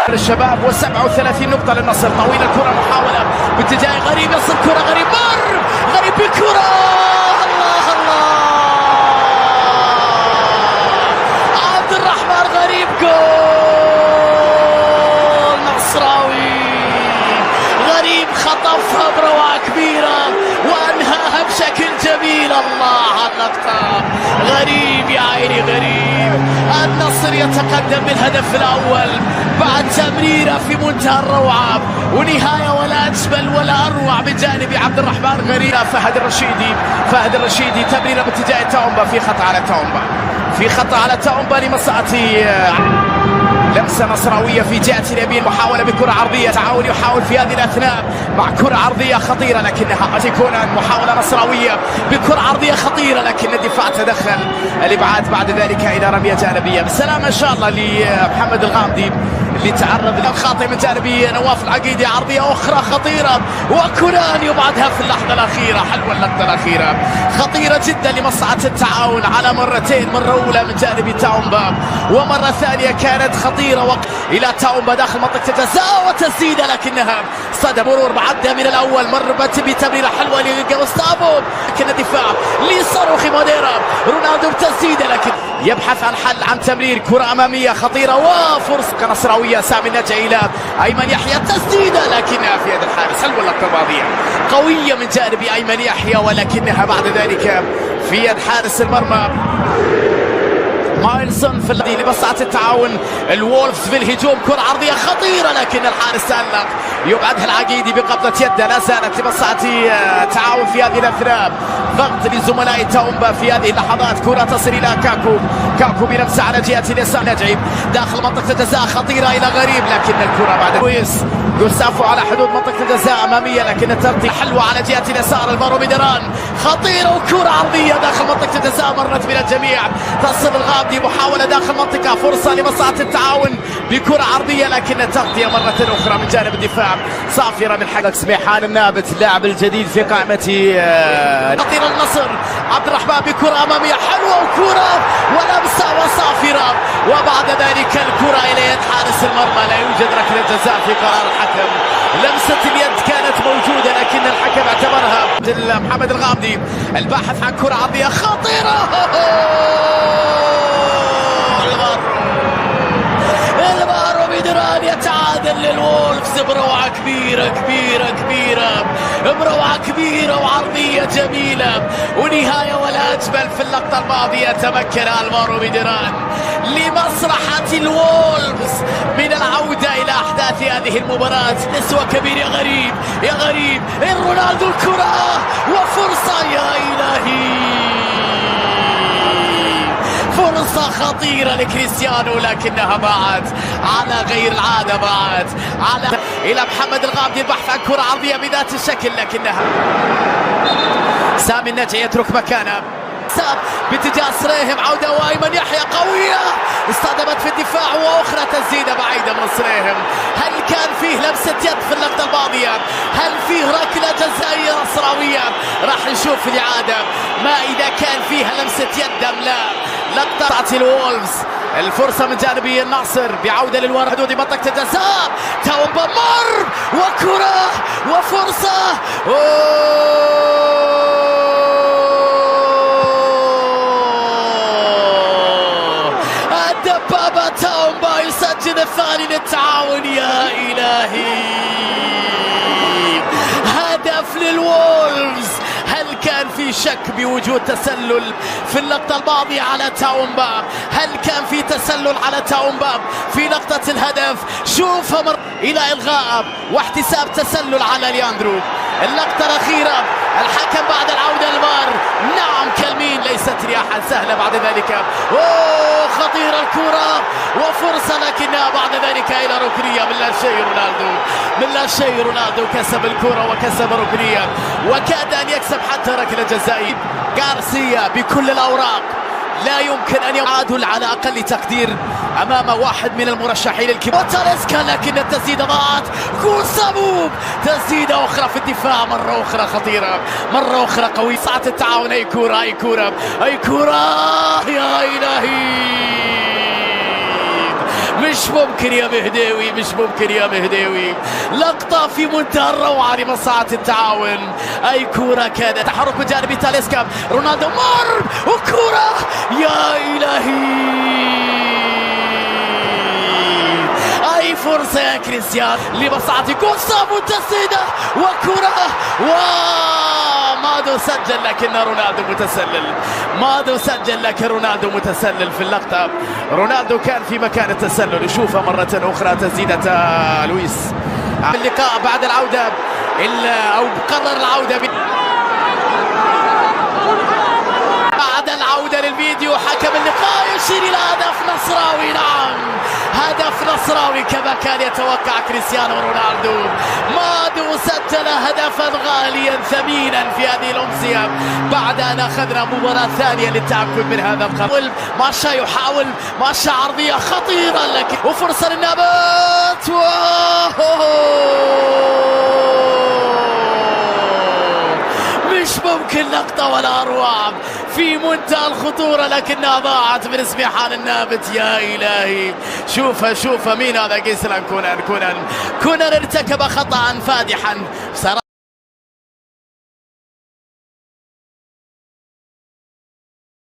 للشباب و37 نقطة للنصر. طويلة الكرة، محاولة باتجاه غريب، يصل كرة غريب، مر غريب بالكرة، الله الله، عبد الرحمن غريب، جول نصراوي. غريب خطفها بروعة كبيرة وانهاها بشكل جميل. الله على اللقطة، غريب يا عيني غريب. النصر يتقدم بالهدف الأول بعد تمريرة في منتهى الروعة ونهاية ولا أجمل ولا أروع من جانب عبد الرحمن غريب. فهد الرشيدي تمريرة باتجاه تاومبا، في خطأ على تاومبا، في خطأ على تاومبا لمساعتي. لمسة نصراوية في جهة اليمين، محاولة بكرة عرضية، تعاون يحاول في هذه الأثناء مع كرة عرضية خطيرة لكنها تكون محاولة نصراوية بكرة عرضية خطيرة لكن الدفاع تدخل. الإبعاد بعد ذلك إلى رمية جانبية. بالسلامة إن شاء الله لمحمد الغامدي اللي تعرض للخاطئ من جانب نواف العقيدي. عرضية أخرى خطيرة وكوران يبعدها في اللحظة الأخيرة. حلوة اللقطة الأخيرة، خطيرة جدا لمصلحة التعاون على مرتين، مرة أولى من جانب تاومبا ومرة ثانية كانت خطيرة إلى تاومبا داخل منطقة الجزاء وتسديدة لكنها صد مرور بعدها من الأول. مرت بتمريرة حلوة لجوستافو لكن الدفاع لصاروخي موديرا. رونالدو بتسديدة لكن يبحث عن حل، عن تمرير، كرة أمامية خطيرة وفرصة نصراوية. سامي النجعي إلى أيمن يحيى، تسديدة لكنها في يد الحارس. حلوة اللقطة الماضية، قوية من جانب أيمن يحيى ولكنها بعد ذلك في يد حارس المرمى مايلسون في الذي لمصلحة التعاون. الوولفز في الهجوم، كرة عرضية خطيرة لكن الحارس تألق، يبعدها العقيدي بقبضة يده. لا زالت لمصلحة التعاون في هذه الأثناء. ضغط لزملاء تاومبا في هذه اللحظات. كرة تصل إلى كاكو بلمسة على جهة اليسار، نجعي داخل منطقة الجزاء، خطيرة إلى غريب لكن الكرة بعد كويس. جوستافو على حدود منطقة الجزاء أمامية لكن التغطية حلوة على جهة اليسار. الفارو ميدران خطيرة وكرة عرضية داخل منطقة الجزاء، مرت من الجميع، تصل الغامدي، محاولة داخل منطقة، فرصة لمصلحة التعاون بكرة عرضية لكن التغطية مرة أخرى من جانب الدفاع صافرة من حق سميحان النابت اللاعب الجديد في قائمة خطيرة النصر. عبد الرحمن بكرة أمامية حلوة وكرة ولمسة وصافرة وبعد ذلك الكرة إلى يد حارس المرمى. لا يوجد ركلة جزاء في قرار الحكم. لمسة اليد كانت موجودة لكن الحكم اعتبرها. محمد الغامدي الباحث عن كرة عرضية خطيرة، الفارو ميدران يتعادل للوولفز بروعة كبيرة كبيرة كبيرة، بروعة كبيرة وعرضية جميلة ونهاية ولا أجمل. في اللقطة الماضية تمكن الفارو ميدران لمصلحة الوولفز من العودة إلى أحداث هذه المباراة. نسوة كبير يا غريب، يا غريب، رونالدو الكرة وفرصة، يا إلهي، فرصة خطيرة لكريستيانو لكنها باعت على غير العادة، باعت على إلى محمد الغامدي، البحث عن كرة عرضية بذات الشكل لكنها سامي النجعي يترك مكانه باتجاه سريهم. عودة وأيمن يحيى قوية، اصطدمت في الدفاع وأخرى تسديدة بعيدة من سريهم. هل كان فيه لمسة يد في اللقطة الماضية؟ هل فيه ركلة جزائية نصراوية؟ راح نشوف في الإعادة ما إذا كان فيها لمسة يد أم لا. لقطة الوولفز، الفرصة من جانب الناصر بعودة للوراء حدود منطقة الجزاء. تاومبا مر وكرة وفرصة، الدبابة تاومبا يسجل الثاني للتعاون. يا إلهي، هدف للوولفز. هل كان في شك بوجود تسلل في اللقطة الماضية على تاومبا؟ هل كان في تسلل على تاومبا في لقطة الهدف؟ شوف إلى إلغاء واحتساب تسلل على لياندرو. اللقطة الأخيرة الحكم بعد العودة الفار، نعم كالمين، ليست رياحة سهلة بعد ذلك. خطيرة الكرة وفرصة لكنها بعد ذلك إلى ركنية. من لا شيء رونالدو، من لا شيء رونالدو كسب الكرة وكسب ركنية وكاد أن يكسب حتى ركلة جزائي. غارسيا بكل الأوراق لا يمكن أن يعادل على أقل تقدير أمام واحد من المرشحين الكبار تاليسكا لكن التسديدة ضاعت. جول صابوب، تسديدة أخرى في الدفاع، مرة أخرى خطيرة، مرة أخرى قوية. ساعة التعاون، أي كرة، أي كرة، أي كرة، يا إلهي، مش ممكن يا مهداوي، مش ممكن يا مهداوي. لقطة في منتهى الروعة لمصلحة التعاون. أي كرة كانت، تحرك من جانب تاليسكا، رونالدو مر وكرة يا إلهي. أي فرصة يا كريستيان لمصلحة جوستافو، تسديدة وكرة مادو سجل، لكن رونالدو متسلل. مادو سجل لكن رونالدو متسلل في اللقطة. رونالدو كان في مكان التسلل. نشوفها مرة أخرى تسديدة لويس. اللقاء بعد العودة أو قرر العودة بعد العودة للفيديو. حكم اللقاء يشير إلى هدف نصراوي. نعم، هدف نصراوي كما كان يتوقع كريستيانو رونالدو. مادو سجل هدفا غاليا ثمينا في هذه الأمسية بعد أن أخذنا مباراة ثانية للتأكد من هذا الخطأ. ماشا يحاول، ماشا عرضية خطيرة لكن وفرصة للنابت. مش ممكن، لقطة ولا أروع في منتهى الخطورة لكنها ضاعت من سميحان النابت. يا إلهي، شوف مين هذا؟ جيسلان كونان ارتكب خطأ فادحا.